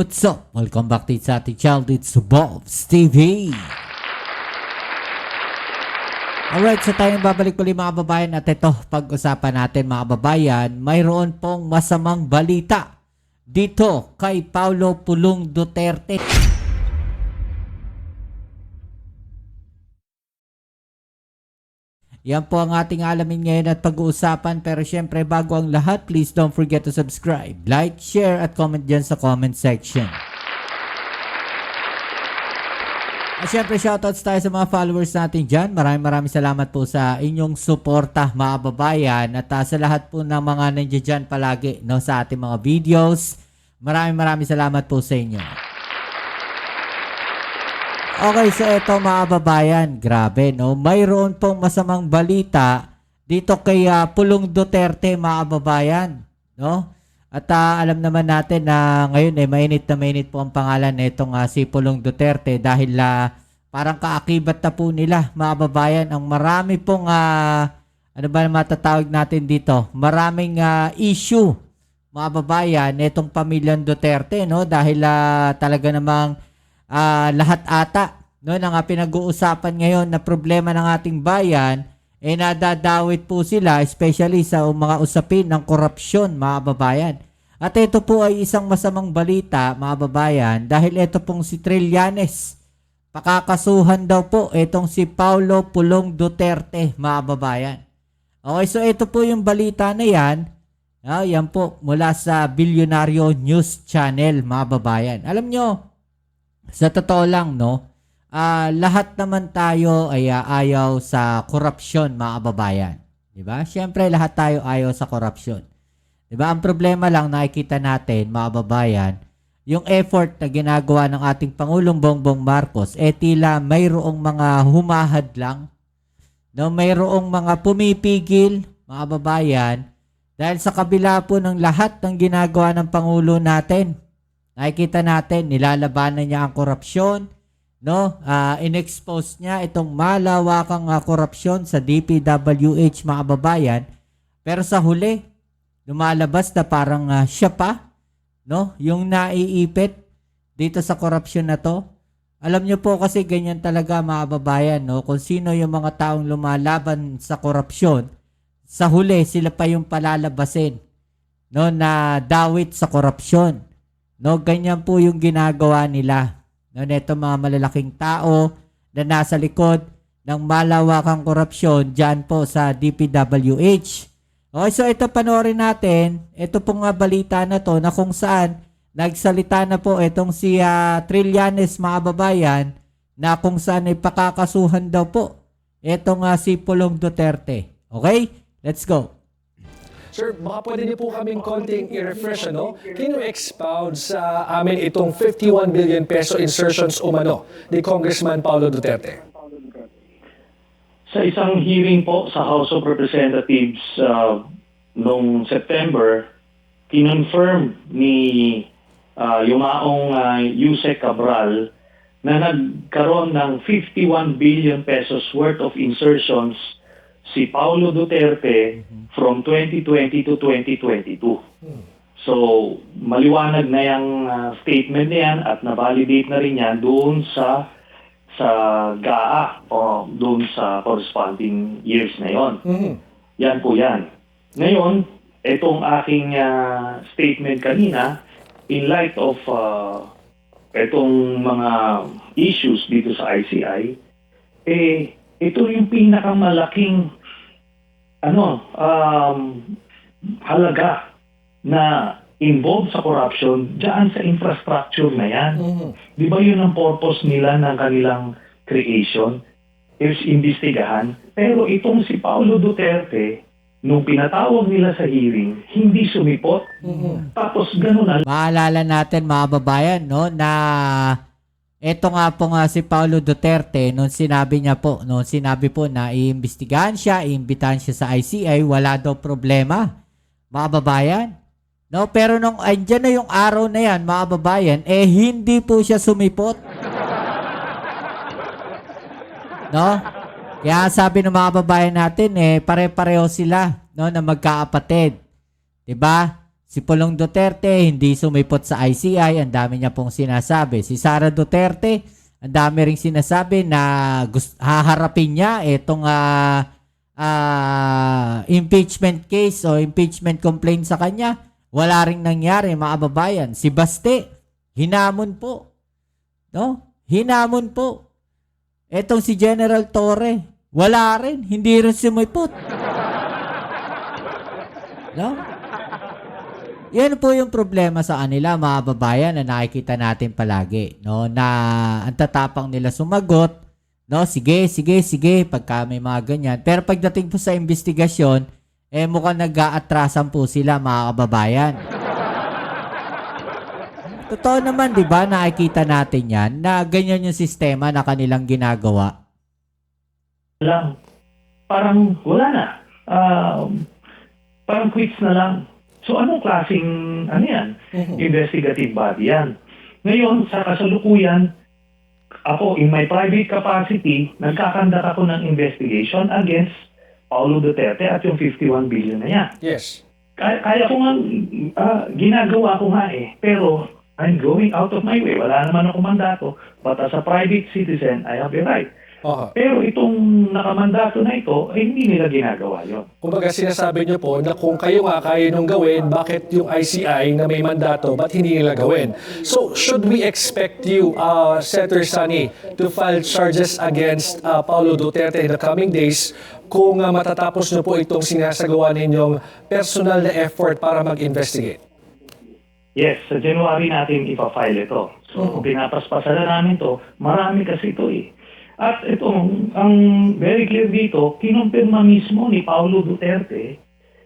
What's up? Welcome back to sa ating channel. It's Bobs TV. Alright, so tayong babalik muli mga babayan at ito, pag-usapan natin mga babayan, mayroon pong masamang balita dito kay Paulo Pulong Duterte. Yan po ang ating alamin ngayon at pag-uusapan. Pero syempre bago ang lahat, please don't forget to subscribe, like, share at comment dyan sa comment section. At syempre shoutouts tayo sa mga followers natin dyan. Maraming salamat po sa inyong suporta mga babayan. At sa lahat po ng mga nandiyan dyan palagi no, sa ating mga videos. Maraming salamat po sa inyo. Okay, so ito mga babayan, grabe no, mayroon pong masamang balita dito kay Pulong Duterte mga babayan, no? At alam naman natin na ngayon mainit na mainit po ang pangalan nitong si Pulong Duterte dahil parang kaakibat na po nila mga babayan ang marami pong ano ba matatawag natin dito, maraming issue mga babayan nitong pamilyang Duterte, no? Dahil talaga namang lahat ata no ng pinag-uusapan ngayon na problema ng ating bayan nadadawit po sila, especially sa mga usapin ng korupsyon mga babayan. At ito po ay isang masamang balita mga babayan dahil ito pong si Trillanes, pakakasuhan daw po itong si Paulo Pulong Duterte mga babayan. Okay, so ito po yung balita na yan. Yan po mula sa Bilyonaryo News Channel mga babayan. Alam nyo, sa totoo lang, no, lahat naman tayo ay ayaw sa korupsyon, mga kababayan. Diba? Siyempre, lahat tayo ayaw sa korupsyon. Diba? Ang problema lang nakikita natin, mga kababayan, yung effort na ginagawa ng ating Pangulong Bongbong Marcos, tila mayroong mga humahad lang, no, mayroong mga pumipigil, mga kababayan, dahil sa kabila po ng lahat ng ginagawa ng Pangulo natin, nakikita natin, nilalabanan niya ang korupsyon, no? In-expose niya itong malawakang korupsyon sa DPWH mga babayan. Pero sa huli, lumalabas na parang siya pa, no? Yung naiipit dito sa korupsyon na to. Alam niyo po kasi ganyan talaga mga babayan, no? Kung sino yung mga taong lumalaban sa korupsyon, sa huli sila pa yung palalabasin, no? Na dawit sa korupsyon. No, ganyan po yung ginagawa nila. No, neto mga malalaking tao na nasa likod ng malawakang korupsyon diyan po sa DPWH. Okay, so ito panoorin natin. Ito pong balita na to na kung saan nagsalita na po itong si Trillanes mga babayan na kung saan ay pakakasuhan daw po itong si Pulong Duterte. Okay? Let's go. Sir, baka pwede niyo po kaming konting i-refresh, ano? Can you expound sa amin itong 51 billion peso insertions umano ni Congressman Paulo Duterte? Sa isang hearing po sa House of Representatives noong September, kinonfirm ni yumaong Yusek Cabral na nagkaroon ng 51 billion pesos worth of insertions si Paulo Duterte from 2020 to 2022. So, maliwanag na yung statement na yan at na-validate na rin yan doon sa GAA o doon sa corresponding years na yon. Yan po yan. Ngayon, itong aking statement kanina, in light of itong mga issues dito sa ICI, ito yung pinakamalaking halaga na involved sa corruption diyan sa infrastructure na yan. Di ba yun ang purpose nila ng kanilang creation? Is imbestigahan. Pero itong si Paulo Duterte, nung pinatawag nila sa hearing, hindi sumipot. Tapos gano'n na. Maalala natin mga babayan, no, na ito nga po si Paulo Duterte nung sinabi po na iimbestigahan siya, iimbitahan siya sa ICI, wala daw problema, mga babayan. No, pero nung andyan na yung araw na yan, mga babayan, hindi po siya sumipot. No? Kaya sabi ng mga babayan natin, pare-pareho sila, no, na magkaapatid. 'Di ba? Si Pulong Duterte, hindi sumipot sa ICI. Ang dami niya pong sinasabi. Si Sara Duterte, ang dami ring sinasabi na haharapin niya itong impeachment case o impeachment complaint sa kanya. Wala ring nangyari, mga kababayan. Si Baste, hinamon po. No? Hinamon po. Etong si General Torre, wala rin. Hindi rin sumipot. No? Yan po yung problema sa kanila, mga kababayan, na nakikita natin palagi. No? Na ang tatapang nila sumagot. No? Sige, pagka may mga ganyan. Pero pagdating po sa investigasyon, mukhang nag-aatrasan po sila, mga kababayan. Totoo naman, di ba? Nakikita natin yan na ganyan yung sistema na kanilang ginagawa. Lang. Parang wala na. Parang quits na lang. So anong klaseng investigative body yan? Ngayon, sa kasalukuyan, ako, in my private capacity, nagkakandak ako ng investigation against Paulo Duterte at yung 51 billion na yan. Yes. Kaya ko nga, ginagawa ko nga pero I'm going out of my way. Wala naman ako mandato. But as a private citizen, I have a right. Pero itong nakamandato na ito, hindi nila ginagawa yun. Kumbaga sinasabi niyo po na kung kayo nga kaya nung gawin, bakit yung ICI na may mandato, ba't hindi nila gawin? So, should we expect you, Senator Sonny, to file charges against Paulo Duterte in the coming days kung matatapos niyo po itong sinasagawa ninyong personal na effort para mag-investigate? Yes, sa January natin ipa-file ito. So, pinapaspasan na namin to. Marami kasi ito At itong, ang very clear dito, kinumpirma mismo ni Paulo Duterte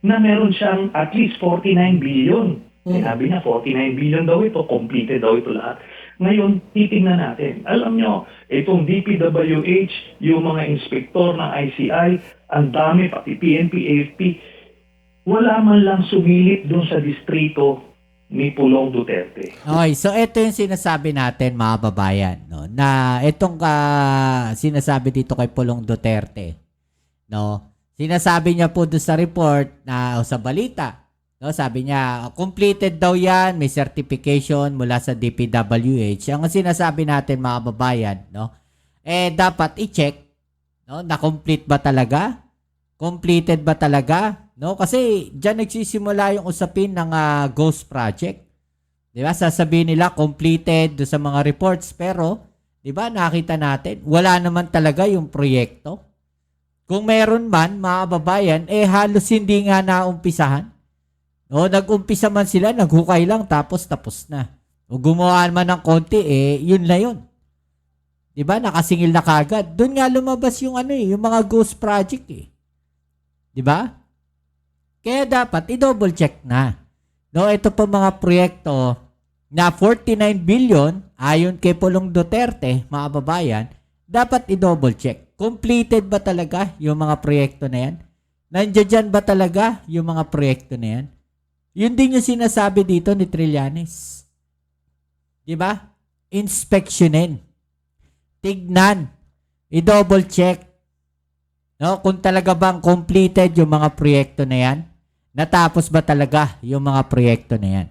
na meron siyang at least 49 billion. Sinabi niya 49 billion daw ito, completed daw ito lahat. Ngayon, titingnan natin. Alam nyo, itong DPWH, yung mga inspektor ng ICI, ang dami, pati PNP, AFP, wala man lang sumilip doon sa distrito ni Pulong Duterte. Okay, so ito yung sinasabi natin, mga babayan, no, na itong sinasabi dito kay Pulong Duterte, no, sinasabi niya po doon sa report na o sa balita, no, sabi niya completed daw yan, may certification mula sa DPWH. Ang sinasabi natin, mga babayan, no, dapat i-check, no, na complete ba talaga? Completed ba talaga? No, kasi diyan nagsisimula yung usapin ng Ghost Project. 'Di ba? Sasabihin nila completed do sa mga reports, pero 'di ba nakita natin wala naman talaga yung proyekto. Kung meron man, mga babayan, halos hindi nga naumpisahan. No, nag-umpisa man sila, naghukay lang tapos na. O gumawa man ng konti, yun na yun. 'Di ba? Nakasingil na kagad. Doon nga lumabas yung yung mga Ghost Project 'Di ba? Kaya dapat i-double check na. No, ito po mga proyekto na 49 billion ayon kay Pulong Duterte, mga babayan, dapat i-double check. Completed ba talaga yung mga proyekto na yan? Nandiyan ba talaga yung mga proyekto na yan? Yun din yung sinasabi dito ni Trillanes. 'Di ba? Inspeksyonin. Tignan. I-double check. No, kung talaga bang completed yung mga proyekto na yan, natapos ba talaga yung mga proyekto na yan?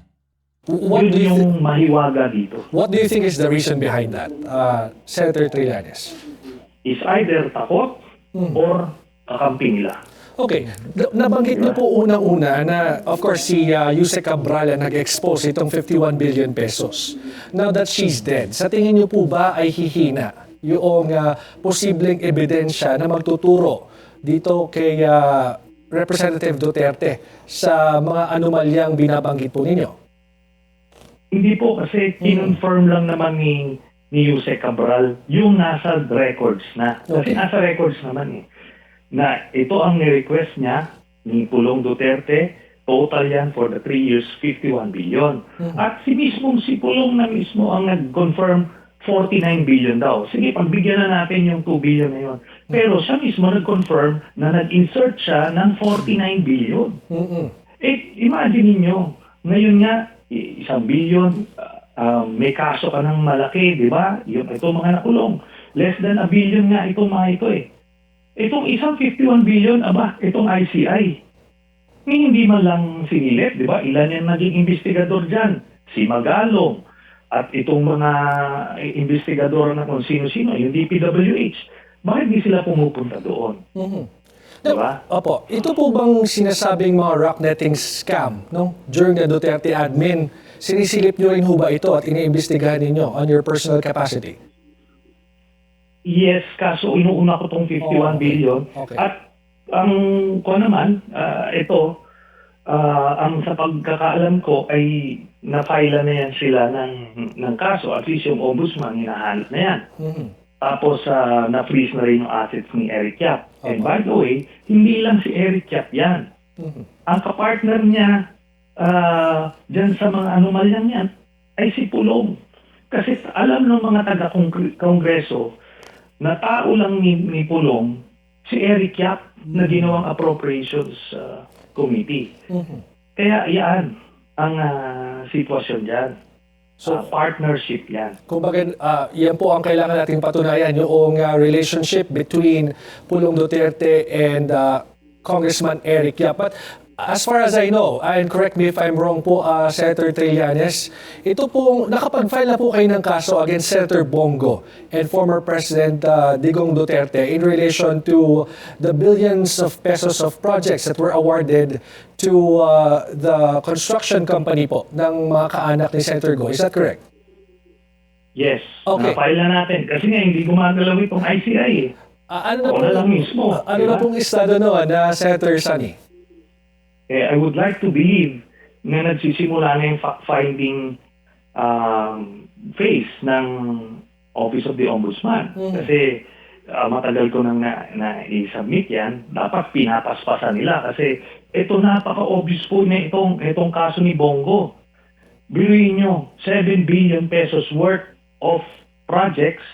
Yun yung mahiwaga dito. What do you think is the reason behind that, Senator Trillanes? Is either takot or kakampi nila. Okay, nabanggit niyo po unang-una na of course si Yusek Cabral nag-expose itong 51 billion pesos. Now that she's dead, sa tingin niyo po ba ay hihina yung posibleng ebidensya na magtuturo dito kay Representative Duterte sa mga anomalyang binabanggit po ninyo? Hindi po, kasi kinonfirm lang naman ni Yusek Cabral yung nasa records na. Kasi nasa records naman na ito ang ni-request niya ni Pulong Duterte, total yan for the 3 years, 51 billion. At si Pulong na mismo ang nag-confirm 49 billion daw. Sige, pagbigyan na natin yung 2 billion na yun. Pero siya mismo nag-confirm na nag-insert siya ng 49 billion. Imagine niyo, ngayon nga, 1 billion, may kaso ka ng malaki, di ba? Ito mga nakulong. Less than 1 billion nga itong mga ito Itong isang 51 billion, itong ICI. Hindi man lang sinilip, di ba? Ilan yung naging investigador dyan? Si Magalong at itong mga investigador na kung sino-sino, yung DPWH. Bakit di sila pumupunta doon? Diba? Opo, ito po bang sinasabing mga rock netting scam, no? During the Duterte admin, sinisilip nyo rin ho ba ito at iniimbestigahan ninyo on your personal capacity? Yes, kaso inuuna ko tong 51 Okay. billion. Okay. At ang ko naman, ito, ang sa pagkakaalam ko ay na-file na yan sila ng kaso. At least yung ombudsman, hinahanap na yan. Tapos na-freeze na rin yung assets ni Eric Yap. And by the way, hindi lang si Eric Yap yan. Ang kapartner niya dyan sa mga anomalyang yan ay si Pulong. Kasi alam ng mga taga-kongreso na tao lang ni Pulong si Eric Yap na ginawang appropriations committee. Kaya yan ang sitwasyon dyan. So, partnership yan. Kumbaga, yan po ang kailangan nating patunayan, yung relationship between Pulong Duterte and Congressman Eric Yap. But as far as I know, and correct me if I'm wrong po, Senator Trillanes, ito pong, nakapag-file na po kayo ng kaso against Senator Bongo and former President Digong Duterte in relation to the billions of pesos of projects that were awarded to the construction company po ng mga kaanak ni Senator Go. Is that correct? Yes. Okay. Na-file na natin. Kasi nga hindi gumagalaw itong ICI eh. Ano na Ako na lang mismo. ano na Diba? pong estado noon na Senator Sunny? I would like to believe na nagsisimula na yung fact-finding phase ng Office of the Ombudsman. Kasi matagal ko nang na-i-submit yan, dapat pinapaspasan nila. Kasi ito napaka-obvious po na itong kaso ni Bongo. Biruin nyo, 7 billion pesos worth of projects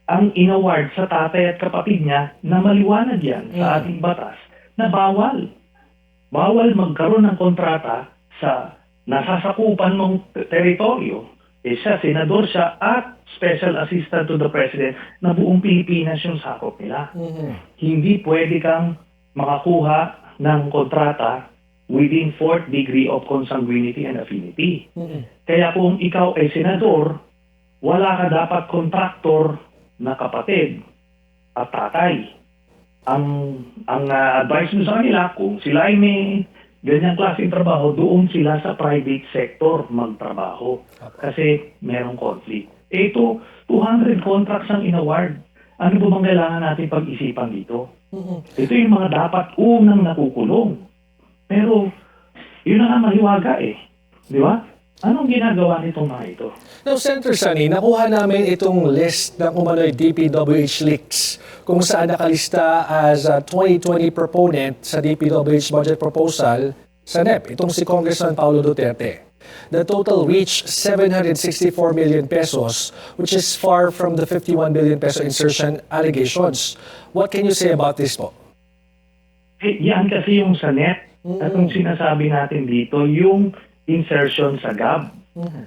ang inaward sa tatay at kapatid niya na maliwanag yan sa ating batas na bawal. Bawal magkaroon ng kontrata sa nasasakupan ng teritoryo. Siya, senador siya at special assistant to the president na buong Pilipinas yung sakop nila. Hindi pwede kang makakuha ng kontrata within 4th degree of consanguinity and affinity. Kaya kung ikaw ay senador, wala ka dapat kontraktor na kapatid at tatay. Ang advice mo sa kanila, kung sila ay may ganyang klaseng trabaho, doon sila sa private sector magtrabaho. Kasi merong conflict. Ito, 200 contracts ang inaward. Ano ba bang kailangan natin pag-isipan dito? Ito yung mga dapat unang nakukulong. Pero, yun na nga mahiwaga eh. Di ba? Anong ginagawa nitong mga ito? Now, Senator Sunny, nakuha namin itong list ng umano'y DPWH leaks kung saan nakalista as a 2020 proponent sa DPWH budget proposal sa NEP, itong si Congressman Paulo Duterte. The total reached 764 million pesos, which is far from the 51 billion peso insertion allegations. What can you say about this po? Yan kasi yung sa NEP. At yung sinasabi natin dito, yung insertion sa GAB,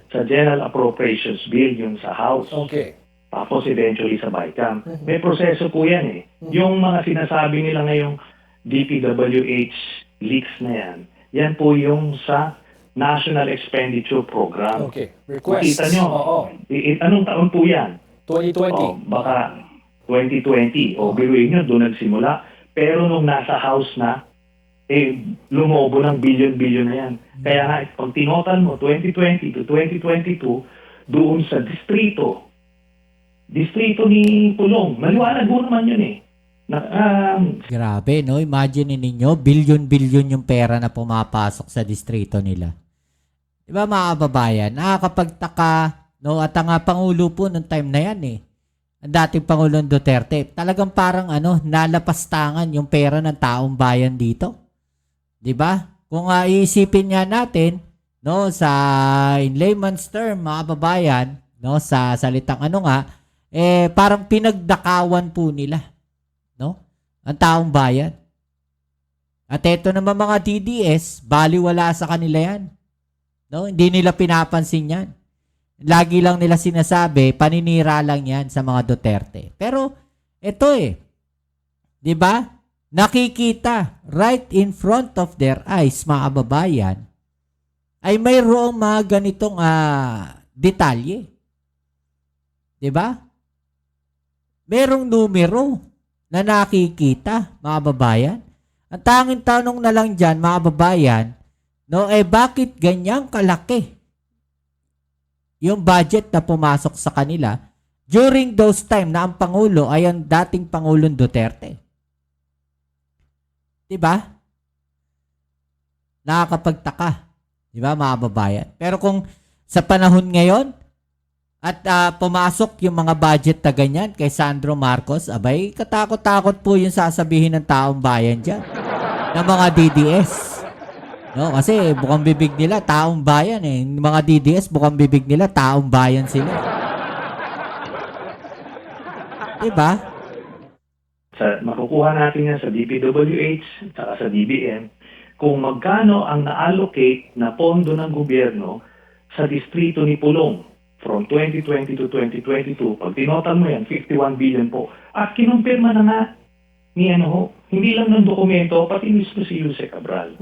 sa General Appropriations Bill, yung sa House. Okay. Tapos eventually sa BICAM. May proseso po yan eh. Yung mga sinasabi nila ngayong DPWH leaks na yan, yan po yung sa National Expenditure Program. Okay. Request. Makita nyo, Oo. anong taon po yan? 2020. Baka 2020. Biruin nyo, doon nagsimula. Pero nung nasa House na, lumobo ng billion-billion na yan. Kaya nga, pag tinotal mo, 2020 to 2022, doon sa distrito ni Pulong, maliwanag mo naman yun eh. Grabe, no? Imagine ninyo, billion-billion yung pera na pumapasok sa distrito nila. Di ba mga kababayan? Nakakapagtaka, no? At ang Pangulo po nung time na yan eh. Ang dating Pangulong Duterte, talagang parang nalapastangan yung pera ng taong bayan dito. 'Di ba? Kung iisipin nga natin, no, sa in layman's term, mga kababayan, no, sa salitang parang pinagdakawan po nila, no, ang taong bayan. At eto naman mga DDS, baliwala sa kanila yan. No, hindi nila pinapansin yan. Lagi lang nila sinasabi, paninira lang yan sa mga Duterte. Pero ito 'di ba? nakikita right in front of their eyes, mga kababayan, ay mayroong mga ganitong detalye. 'Di ba? Merong numero na nakikita, mga kababayan. Ang tanging tanong na lang diyan, mga kababayan, no, bakit ganyang kalaki yung budget na pumasok sa kanila during those time na ang Pangulo ay ang dating Pangulong Duterte? Diba? Nakakapagtaka. Diba, mga kababayan? Pero kung sa panahon ngayon at pumasok yung mga budget na ganyan kay Sandro Marcos, abay, katakot-takot po yung sasabihin ng taong bayan dyan. Ng mga DDS. No, kasi bukang bibig nila taong bayan eh. Yung mga DDS bukang bibig nila taong bayan sila. 'Di ba? Makukuha natin yan sa DPWH at sa DBM kung magkano ang na-allocate na pondo ng gobyerno sa distrito ni Pulong from 2020 to 2022. Pag tinotal mo yan, 51 billion po. At kinumpirma na nga ni hindi lang ng dokumento, pati mismo si Yusek Cabral.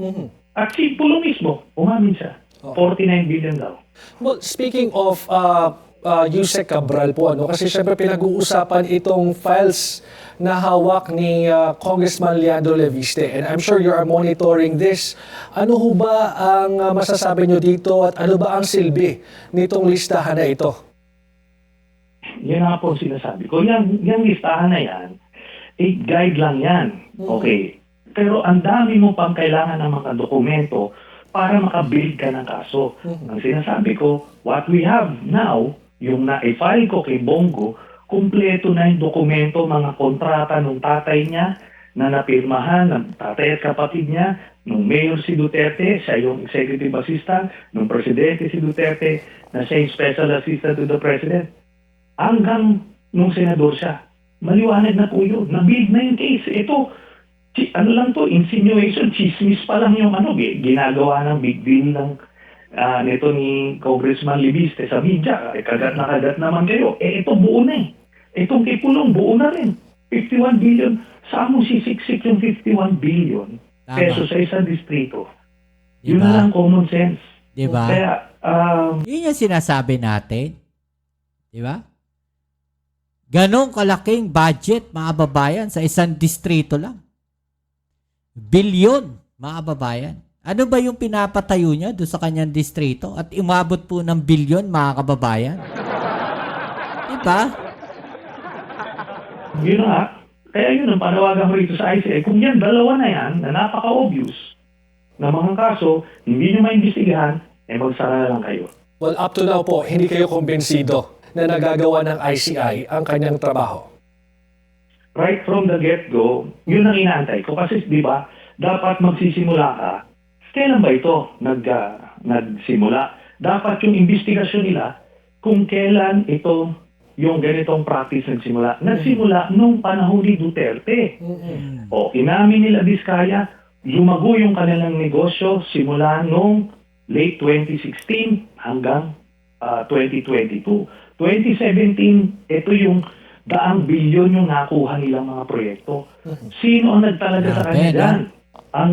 At si Pulong mismo, umamin siya. 49 billion daw. Well, speaking of Yusek Cabral po, kasi syempre pinag-uusapan itong files na hawak ni Congressman Leandro Leviste. And I'm sure you are monitoring this. Ano ho ba ang masasabi nyo dito at ano ba ang silbi nitong listahan na ito? Yan nga po sinasabi ko. Yung listahan na yan, guide lang yan. Okay. Pero ang dami mo pang kailangan ng mga dokumento para makabuild ka ng kaso. Ang sinasabi ko, what we have now, yung na-file ko kay Bongo, kumpleto na yung dokumento, mga kontrata ng tatay niya na napirmahan ng tatay at kapatid niya, nung mayor si Duterte, siya yung executive assistant, nung presidente si Duterte, na siya yung special assistant to the president. Hanggang nung senador siya. Maliwanag na po yun. Na-build na yung case. Ito, ano lang to, insinuation, chismis pa lang yung ginagawa ng big deal ng nito ni Congressman Leviste sa media. Kagat na kagat naman kayo. Ito buo na eh. Itong kay Pulong, buo na rin. 51 billion. Saan mo sisiksik yung 51 billion peso sa isang distrito? Diba? Yun na lang common sense. Diba? Kaya, yun yung sinasabi natin. Diba? Ganong kalaking budget, mga babayan, sa isang distrito lang. Bilyon, mga kababayan. Ano ba yung pinapatayo niya doon sa kanyang distrito? At umabot po ng bilyon, mga kababayan. Diba? yun nga. Kaya yun ang panawagan ko rito sa ICI. Kung yan, dalawa na yan, na napaka-obvious na mga kaso, hindi nyo maimbestigahan, magsara na lang kayo. Well, up to now po, hindi kayo kumbinsido na nagagawa ng ICI ang kanyang trabaho. Right from the get-go, yun ang inaantay ko. Kasi, di ba, dapat magsisimula ka. Kailan ba ito nagsimula? Dapat yung investigasyon nila kung kailan ito yung ganitong practice nagsimula. Nagsimula nung panahon ni Duterte. O, inamin nila Diskaya, lumago yung kanilang negosyo simula nung late 2016 hanggang 2022. 2017, ito yung daang bilyon yung nakuha nilang mga proyekto. Sino ang nagtalaga sa kanya dyan? Ang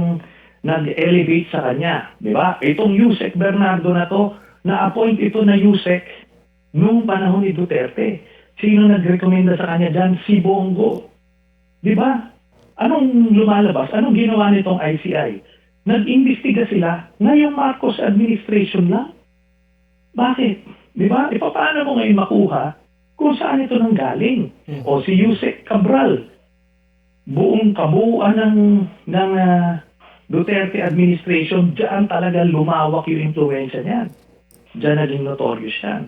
nag-elevate sa kanya. Di ba? Itong Yusek Bernardo na to, na-appoint ito na Yusek nung panahon ni Duterte. Sino nag-recommenda sa kanya dyan? Si Bongo. Di ba? Anong lumalabas? Anong ginawa nitong ICI? Nag-imbestiga sila ngayong Marcos administration lang. Bakit? Di ba? Paano mo ngayon makuha kung saan ito nanggaling? O si Yusek Cabral, buong kabuuan ng Duterte administration, diyan talaga lumawak yung influensya niyan. Diyan naging notorious yan.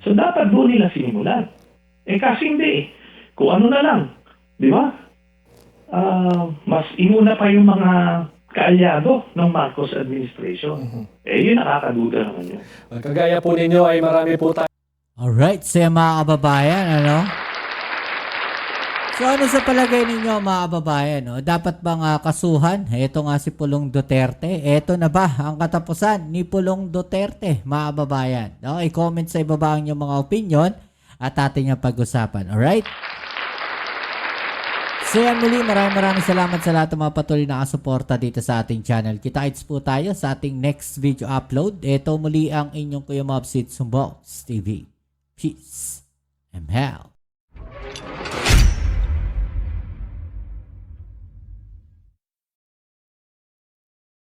So dapat doon nila sinimulan. Kasi hindi. Kung ano na lang, di ba? Mas inuna pa yung mga kaalyado ng Marcos administration. Yun nakakaduda naman yun. Kagaya po ninyo ay marami po tayo. Alright, so mga kababayan, ano? So ano sa palagay ninyo, mga kababayan? No? Dapat bang kasuhan? Ito nga si Pulong Duterte. Ito na ba ang katapusan ni Pulong Duterte, mga kababayan? No? I-comment sa ibaba ang inyong mga opinion at ating yung pag-usapan. Alright? So yan muli, maraming salamat sa lahat ng mga patuloy na kasuporta dito sa ating channel. Kita-kits po tayo sa ating next video upload. Ito muli ang inyong Kuya Mobs with Sumbox TV. Peace and health.